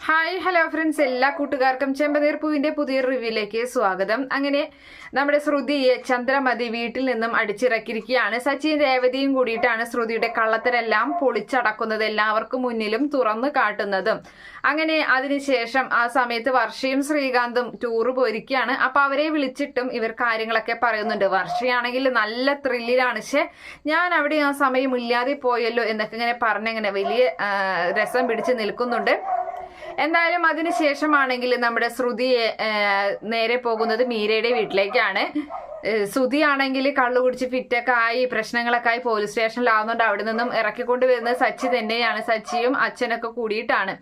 Hi hello friends, എല്ലാ കൂട്ടുകാർക്കും ചെമ്പനീർ പൂവിന്റെ പുതിയൊരു റിവ്യൂയിലേക്ക് സ്വാഗതം. അങ്ങനെ നമ്മുടെ ശ്രുതിയെ ചന്ദ്രമതി വീട്ടിൽ നിന്നും അടിച്ചിറക്കിയിരിക്കുകയാണ്. സച്ചിൻ രേവതിയും കൂടിയിട്ടാണ് ശ്രുതിയുടെ കള്ളത്തരെല്ലാം പൊളിച്ചടക്കുന്നത്, എല്ലാവർക്കും മുന്നിലും തുറന്നു കാട്ടുന്നതും. അങ്ങനെ അതിനുശേഷം ആ സമയത്ത് വർഷയും ശ്രീകാന്തും ടൂറ് പോയിരിക്കുകയാണ്. അപ്പൊ അവരെ വിളിച്ചിട്ടും ഇവർ കാര്യങ്ങളൊക്കെ പറയുന്നുണ്ട്. വർഷയാണെങ്കിൽ നല്ല ത്രില്ലിലാണ്. ഞാൻ അവിടെ ആ സമയം ഇല്ലാതെ പോയല്ലോ എന്നൊക്കെ ഇങ്ങനെ പറഞ്ഞങ്ങനെ വലിയ രസം പിടിച്ച് നിൽക്കുന്നുണ്ട്. എന്തായാലും അതിനുശേഷമാണെങ്കിൽ നമ്മുടെ ശ്രുതിയെ നേരെ പോകുന്നത് മീരയുടെ വീട്ടിലേക്കാണ്. ശ്രുതിയാണെങ്കിൽ കള്ളു കുടിച്ച് ഫിറ്റൊക്കെ ആയി പ്രശ്നങ്ങളൊക്കെ ആയി പോലീസ് സ്റ്റേഷനിലാവുന്നുണ്ട്. അവിടെ നിന്നും ഇറക്കിക്കൊണ്ട് വരുന്നത് സച്ചി തന്നെയാണ്. സച്ചിയും അച്ഛനൊക്കെ കൂടിയിട്ടാണ്.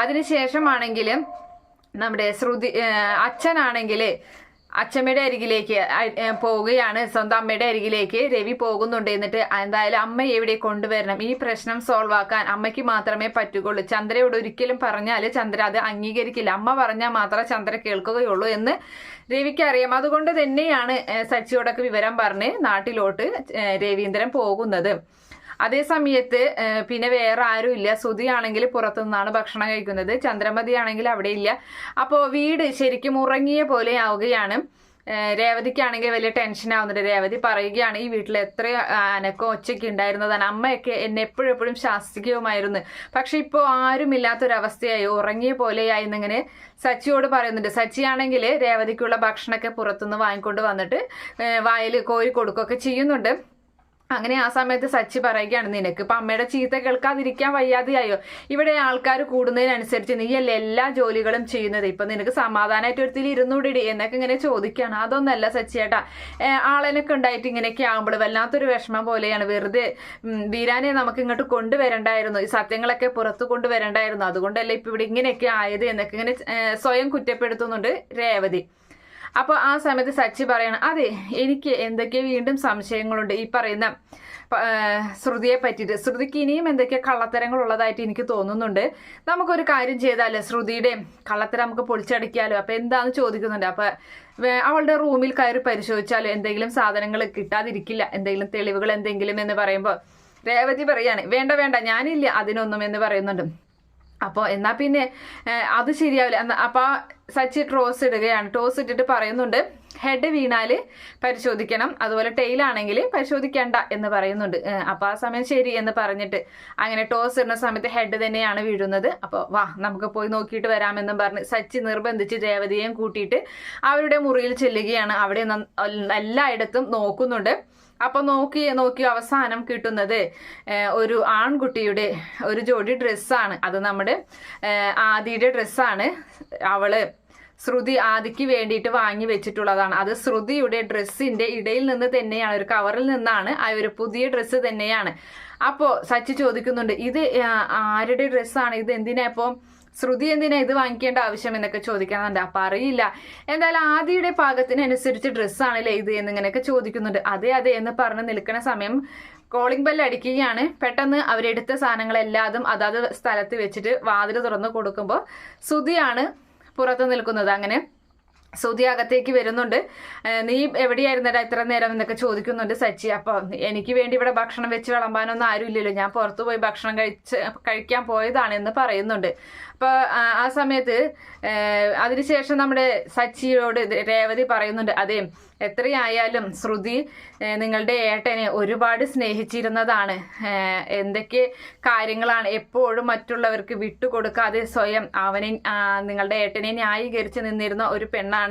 അതിനുശേഷമാണെങ്കിൽ നമ്മുടെ അച്ഛനാണെങ്കിൽ അച്ഛമ്മയുടെ അരികിലേക്ക് പോവുകയാണ്. സ്വന്തം അമ്മയുടെ അരികിലേക്ക് രവി പോകുന്നുണ്ട്. എന്നിട്ട് എന്തായാലും അമ്മ എവിടെ കൊണ്ടുവരണം, ഈ പ്രശ്നം സോൾവ് ആക്കാൻ അമ്മയ്ക്ക് മാത്രമേ പറ്റുകയുള്ളൂ. ചന്ദ്രയോട് ഒരിക്കലും പറഞ്ഞാൽ ചന്ദ്ര അത് അംഗീകരിക്കില്ല, അമ്മ പറഞ്ഞാൽ മാത്രമേ ചന്ദ്ര കേൾക്കുകയുള്ളൂ എന്ന് രവിക്ക് അറിയാം. അതുകൊണ്ട് തന്നെയാണ് സച്ചിയോടൊക്കെ വിവരം പറഞ്ഞ് നാട്ടിലോട്ട് രവീന്ദ്രൻ പോകുന്നത്. അതേ സമയത്ത് പിന്നെ വേറെ ആരും ഇല്ല. ശ്രുതിയാണെങ്കിൽ പുറത്തുനിന്നാണ് ഭക്ഷണം കഴിക്കുന്നത്. ചന്ദ്രമതി ആണെങ്കിൽ അവിടെ ഇല്ല. അപ്പോൾ വീട് ശരിക്കും ഉറങ്ങിയ പോലെ ആവുകയാണ്. രേവതിക്കാണെങ്കിൽ വലിയ ടെൻഷൻ ആവുന്നുണ്ട്. രേവതി പറയുകയാണ്, ഈ വീട്ടിൽ എത്ര അനക്കം ഒച്ചയ്ക്ക് ഉണ്ടായിരുന്നതാണ്, അമ്മയൊക്കെ എന്നെ എപ്പോഴും ശാസ്ത്രീയവുമായിരുന്നു, പക്ഷെ ഇപ്പോൾ ആരുമില്ലാത്തൊരവസ്ഥയായി, ഉറങ്ങിയ പോലെയായി എന്നിങ്ങനെ സച്ചിയോട് പറയുന്നുണ്ട്. സച്ചിയാണെങ്കിൽ രേവതിക്കുള്ള ഭക്ഷണമൊക്കെ പുറത്തുനിന്ന് വാങ്ങിക്കൊണ്ട് വന്നിട്ട് വായിൽ കോരി കൊടുക്കുകയൊക്കെ ചെയ്യുന്നുണ്ട്. അങ്ങനെ ആ സമയത്ത് സച്ചി പറയുകയാണ്, നിനക്ക് ഇപ്പം അമ്മയുടെ ചീത്ത കേൾക്കാതിരിക്കാൻ വയ്യാതെയായോ, ഇവിടെ ആൾക്കാർ കൂടുന്നതിനനുസരിച്ച് നീയല്ലേ എല്ലാ ജോലികളും ചെയ്യുന്നത്, ഇപ്പം നിനക്ക് സമാധാനമായിട്ട് ഒരുത്തിൽ ഇരുന്നൂടിടി എന്നൊക്കെ ഇങ്ങനെ ചോദിക്കുകയാണ്. അതൊന്നല്ല സച്ചിയേട്ടാ, ആളെനൊക്കെ ഉണ്ടായിട്ട് ഇങ്ങനെയൊക്കെ ആകുമ്പോൾ വല്ലാത്തൊരു വിഷമം പോലെയാണ്. വെറുതെ വീരാനെ നമുക്ക് ഇങ്ങോട്ട് കൊണ്ടുവരണ്ടായിരുന്നു, ഈ സത്യങ്ങളൊക്കെ പുറത്തു കൊണ്ടുവരണ്ടായിരുന്നു, അതുകൊണ്ടല്ലേ ഇപ്പം ഇവിടെ ഇങ്ങനെയൊക്കെ ആയത് എന്നൊക്കെ ഇങ്ങനെ സ്വയം കുറ്റപ്പെടുത്തുന്നുണ്ട് രേവതി. അപ്പോൾ ആ സമയത്ത് സച്ചി പറയണം, അതെ എനിക്ക് എന്തൊക്കെ വീണ്ടും സംശയങ്ങളുണ്ട് ഈ പറയുന്ന ശ്രുതിയെ പറ്റിയിട്ട്. ശ്രുതിക്ക് ഇനിയും എന്തൊക്കെ കള്ളത്തരങ്ങൾ ഉള്ളതായിട്ട് എനിക്ക് തോന്നുന്നുണ്ട്. നമുക്കൊരു കാര്യം ചെയ്താലോ, ശ്രുതിയുടെ കള്ളത്തരം നമുക്ക് പൊളിച്ചടിക്കാലോ. അപ്പോൾ എന്താന്ന് ചോദിക്കുന്നുണ്ട്. അപ്പോൾ അവളുടെ റൂമിൽ കയറി പരിശോധിച്ചാലോ എന്തെങ്കിലും സാധനങ്ങൾ കിട്ടാതിരിക്കില്ല, എന്തെങ്കിലും തെളിവുകൾ എന്തെങ്കിലും എന്ന് പറയുമ്പോൾ രേവതി പറയാണ്, വേണ്ട ഞാനില്ല അതിനൊന്നും എന്ന് പറയുന്നുണ്ട്. അപ്പോൾ എന്നാ പിന്നെ അത് ശരിയാവില്ല. അപ്പോൾ സച്ചി ടോസ് ഇടുകയാണ്. ടോസ് ഇട്ടിട്ട് പറയുന്നുണ്ട്, ഹെഡ് വീണാല് പരിശോധിക്കണം, അതുപോലെ ടെയിലാണെങ്കിൽ പരിശോധിക്കേണ്ട എന്ന് പറയുന്നുണ്ട്. അപ്പോൾ ആ സമയം ശരി എന്ന് പറഞ്ഞിട്ട് അങ്ങനെ ടോസ് ഇടുന്ന സമയത്ത് ഹെഡ് തന്നെയാണ് വീഴുന്നത്. അപ്പോൾ വാ നമുക്ക് പോയി നോക്കിയിട്ട് വരാമെന്നും പറഞ്ഞ് സച്ചി നിർബന്ധിച്ച് രേവതിയെയും കൂട്ടിയിട്ട് അവരുടെ മുറിയിൽ ചെല്ലുകയാണ്. അവിടെ എല്ലായിടത്തും നോക്കുന്നുണ്ട്. അപ്പൊ നോക്കി അവസാനം കിട്ടുന്നത് ഒരു ആൺകുട്ടിയുടെ ഒരു ജോഡി ഡ്രസ്സാണ്. അത് നമ്മുടെ ആദിയുടെ ഡ്രസ്സാണ്. അവള് ശ്രുതി ആദിക്ക് വേണ്ടിയിട്ട് വാങ്ങി വെച്ചിട്ടുള്ളതാണ്. അത് ശ്രുതിയുടെ ഡ്രസ്സിന്റെ ഇടയിൽ നിന്ന് തന്നെയാണ്, ഒരു കവറിൽ നിന്നാണ് ആ ഒരു പുതിയ ഡ്രസ്സ് തന്നെയാണ്. അപ്പോൾ സച്ചി ചോദിക്കുന്നുണ്ട്, ഇത് ആരുടെ ഡ്രസ്സാണ്, ഇത് എന്തിനാ ഇപ്പോൾ ശ്രുതി എന്തിനാ ഇത് വാങ്ങിക്കേണ്ട ആവശ്യം എന്നൊക്കെ ചോദിക്കുന്നുണ്ട്. അപ്പൊ അറിയില്ല, എന്തായാലും ആദിയുടെ പാകത്തിനനുസരിച്ച് ഡ്രസ്സാണല്ലേ ഇത് എന്നിങ്ങനെയൊക്കെ ചോദിക്കുന്നുണ്ട്. അതെ എന്ന് പറഞ്ഞ് നിൽക്കുന്ന സമയം കോളിംഗ് ബെല്ല് അടിക്കുകയാണ്. പെട്ടെന്ന് അവരെടുത്ത സാധനങ്ങളെല്ലാതും അതാത് സ്ഥലത്ത് വെച്ചിട്ട് വാതിൽ തുറന്ന് കൊടുക്കുമ്പോൾ ശ്രുതിയാണ് പുറത്ത് നിൽക്കുന്നത്. അങ്ങനെ ശ്രുതി അകത്തേക്ക് വരുന്നുണ്ട്. നീ എവിടെയായിരുന്നടാ ഇത്ര നേരം എന്നൊക്കെ ചോദിക്കുന്നുണ്ട് സച്ചി. അപ്പോൾ എനിക്ക് വേണ്ടി ഇവിടെ ഭക്ഷണം വെച്ച് വിളമ്പാനൊന്നും ആരുമില്ലല്ലോ, ഞാൻ പുറത്തു പോയി ഭക്ഷണം കഴിക്കാൻ പോയതാണെന്ന് പറയുന്നുണ്ട്. അപ്പോൾ ആ സമയത്ത് അതിനുശേഷം നമ്മുടെ സച്ചിയോട് രേവതി പറയുന്നുണ്ട്, അതെ എത്രയായാലും ശ്രുതി നിങ്ങളുടെ ഏട്ടനെ ഒരുപാട് സ്നേഹിച്ചിരുന്നതാണ്. എന്തൊക്കെ കാര്യങ്ങളാണ് എപ്പോഴും മറ്റുള്ളവർക്ക് വിട്ടുകൊടുക്കാതെ സ്വയം നിങ്ങളുടെ ഏട്ടനെ ന്യായീകരിച്ച് നിന്നിരുന്ന ഒരു പെണ്ണാണ്.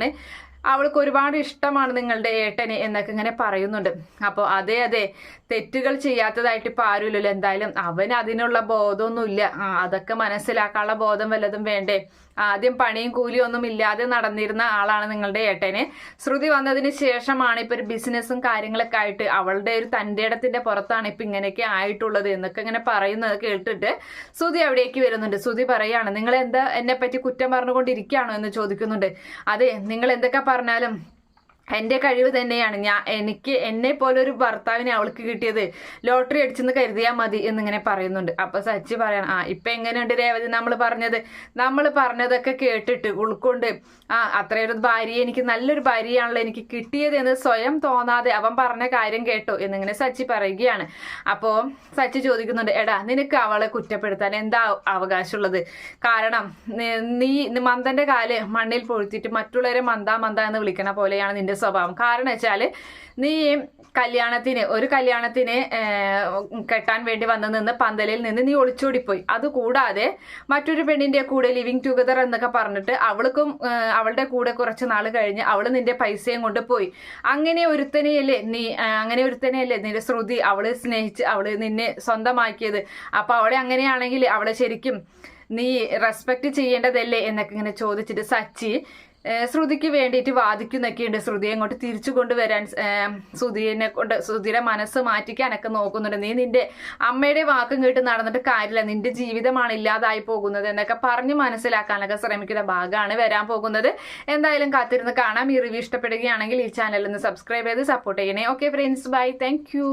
അവൾക്ക് ഒരുപാട് ഇഷ്ടമാണ് നിങ്ങളുടെ ഏട്ടനെ എന്നൊക്കെ ഇങ്ങനെ പറയുന്നുണ്ട്. അപ്പോൾ അതെ തെറ്റുകൾ ചെയ്യാത്തതായിട്ട് ഇപ്പം ആരുമില്ലല്ലോ, എന്തായാലും അവന് അതിനുള്ള ബോധമൊന്നുമില്ല, അതൊക്കെ മനസ്സിലാക്കാനുള്ള ബോധം വല്ലതും വേണ്ടേ. ആദ്യം പണിയും കൂലിയും ഒന്നും ഇല്ലാതെ നടന്നിരുന്ന ആളാണ് നിങ്ങളുടെ ഏട്ടനെ. ശ്രുതി വന്നതിന് ശേഷമാണ് ഇപ്പൊ ഒരു ബിസിനസ്സും കാര്യങ്ങളൊക്കെ ആയിട്ട് അവളുടെ ഒരു തൻ്റെ ഇടത്തിന്റെ പുറത്താണ് ഇപ്പൊ ഇങ്ങനെയൊക്കെ ആയിട്ടുള്ളത് എന്നൊക്കെ ഇങ്ങനെ പറയുന്നത് കേട്ടിട്ട് ശ്രുതി അവിടേക്ക് വരുന്നുണ്ട്. ശ്രുതി പറയാണ്, നിങ്ങൾ എന്താ എന്നെ പറ്റി കുറ്റം പറഞ്ഞുകൊണ്ടിരിക്കുകയാണോ എന്ന് ചോദിക്കുന്നുണ്ട്. അതെ നിങ്ങൾ എന്തൊക്കെ പറഞ്ഞാലും എൻ്റെ കഴിവ് തന്നെയാണ് എനിക്ക് എന്നെ പോലെ ഒരു ഭർത്താവിനെ അവൾക്ക് കിട്ടിയത് ലോട്ടറി അടിച്ചെന്ന് കരുതിയാൽ മതി എന്നിങ്ങനെ പറയുന്നുണ്ട്. അപ്പൊ സച്ചി പറയണം, ഇപ്പൊ എങ്ങനെയുണ്ട് രേവതി നമ്മൾ പറഞ്ഞതൊക്കെ കേട്ടിട്ട് ഉൾക്കൊണ്ട് അത്രയൊരു ഭാര്യ, എനിക്ക് നല്ലൊരു ഭാര്യയാണല്ലോ എനിക്ക് കിട്ടിയത് എന്ന് സ്വയം തോന്നാതെ അവൻ പറഞ്ഞ കാര്യം കേട്ടോ എന്നിങ്ങനെ സച്ചി പറയുകയാണ്. അപ്പോ സച്ചി ചോദിക്കുന്നുണ്ട്, എടാ നിനക്ക് അവളെ കുറ്റപ്പെടുത്താൻ എന്താ അവകാശമുള്ളത്? കാരണം നീ മന്ദന്റെ കാല് മണ്ണിൽ പൊഴുത്തിട്ട് മറ്റുള്ളവരെ മന്ദ എന്ന് വിളിക്കണ പോലെയാണ് നിന്റെ സ്വഭാവം. കാരണം വെച്ചാല് നീ ഒരു കല്യാണത്തിന് കെട്ടാൻ വേണ്ടി വന്നു നിന്ന് പന്തലിൽ നിന്ന് നീ ഒളിച്ചോടിപ്പോയി. അതുകൂടാതെ മറ്റൊരു പെണ്ണിന്റെ കൂടെ ലിവിങ് ടുഗദർ എന്നൊക്കെ പറഞ്ഞിട്ട് അവൾക്കും അവളുടെ കൂടെ കുറച്ച് നാൾ കഴിഞ്ഞ് അവള് നിന്റെ പൈസയും കൊണ്ട് പോയി. അങ്ങനെ ഒരുത്തനെയല്ലേ നിന്റെ ശ്രുതി അവള് സ്നേഹിച്ച് അവള് നിന്നെ സ്വന്തമാക്കിയത്. അപ്പൊ അവളെ അങ്ങനെയാണെങ്കിൽ അവളെ ശരിക്കും നീ റെസ്പെക്ട് ചെയ്യേണ്ടതല്ലേ എന്നൊക്കെ ഇങ്ങനെ ചോദിച്ചിട്ട് സച്ചി ശ്രുതിക്ക് വേണ്ടിയിട്ട് വാദിക്കുന്നൊക്കെയുണ്ട്. ശ്രുതിയെ അങ്ങോട്ട് തിരിച്ചു കൊണ്ടുവരാൻ ശ്രുതിയുടെ മനസ്സ് മാറ്റിക്കാനൊക്കെ നോക്കുന്നുണ്ട്. നീ നിന്റെ അമ്മയുടെ വാക്കും കേട്ട് നടന്നിട്ട് കാര്യമില്ല, നിന്റെ ജീവിതമാണ് ഇല്ലാതായി പോകുന്നത് എന്നൊക്കെ പറഞ്ഞ് മനസ്സിലാക്കാനൊക്കെ ശ്രമിക്കുന്ന ഭാഗമാണ് വരാൻ പോകുന്നത്. എന്തായാലും കാത്തിരുന്ന് കാണാം. ഈ റിവ്യൂ ഇഷ്ടപ്പെടുകയാണെങ്കിൽ ഈ ചാനൽ ഒന്ന് സബ്സ്ക്രൈബ് ചെയ്ത് സപ്പോർട്ട് ചെയ്യണേ. Okay friends, bye, thank U.